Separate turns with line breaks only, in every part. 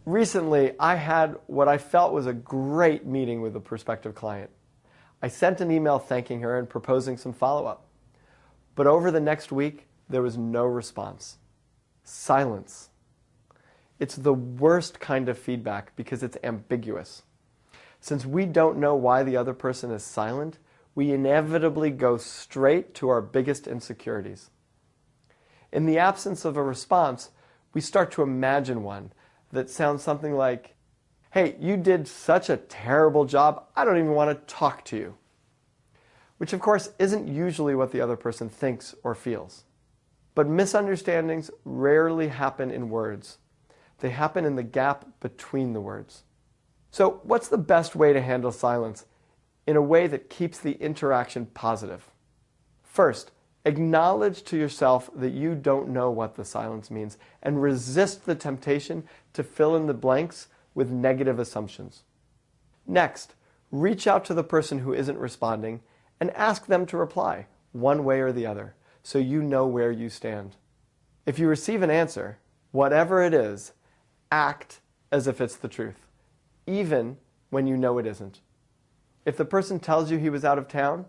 Recently, I had what I felt was a great meeting with a prospective client. I sent an email thanking her and proposing some follow-up. But over the next week, there was no response. Silence. It's the worst kind of feedback because it's ambiguous. Since we don't know why the other person is silent, we inevitably go straight to our biggest insecurities. In the absence of a response, we start to imagine one that sounds something like, "Hey, you did such a terrible job, I don't even want to talk to you." Which of course isn't usually what the other person thinks or feels. But misunderstandings rarely happen in words. They happen in the gap between the words. So what's the best way to handle silence in a way that keeps the interaction positive? First, acknowledge to yourself that you don't know what the silence means and resist the temptation to fill in the blanks with negative assumptions. Next, reach out to the person who isn't responding and ask them to reply, one way or the other, so you know where you stand. If you receive an answer, whatever it is, act as if it's the truth, even when you know it isn't. If the person tells you he was out of town,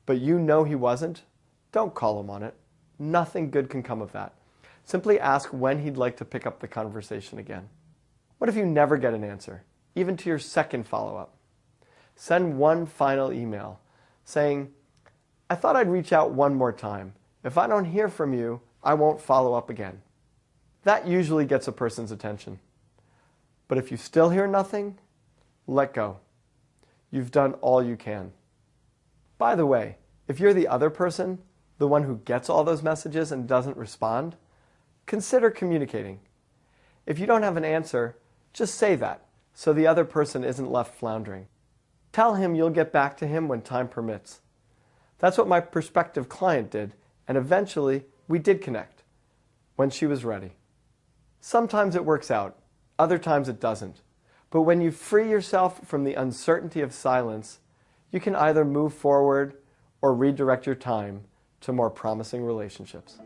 but you know he wasn't, don't call him on it. Nothing good can come of that. Simply ask when he'd like to pick up the conversation again. What if you never get an answer, even to your second follow-up? Send one final email saying, "I thought I'd reach out one more time. If I don't hear from you, I won't follow up again." That usually gets a person's attention. But if you still hear nothing, let go. You've done all you can. By the way, if you're the other person, the one who gets all those messages and doesn't respond, consider communicating. If you don't have an answer, just say that, so the other person isn't left floundering. Tell him you'll get back to him when time permits. That's what my prospective client did, and eventually we did connect, when she was ready. Sometimes it works out, other times it doesn't. But when you free yourself from the uncertainty of silence, you can either move forward or redirect your time to more promising relationships.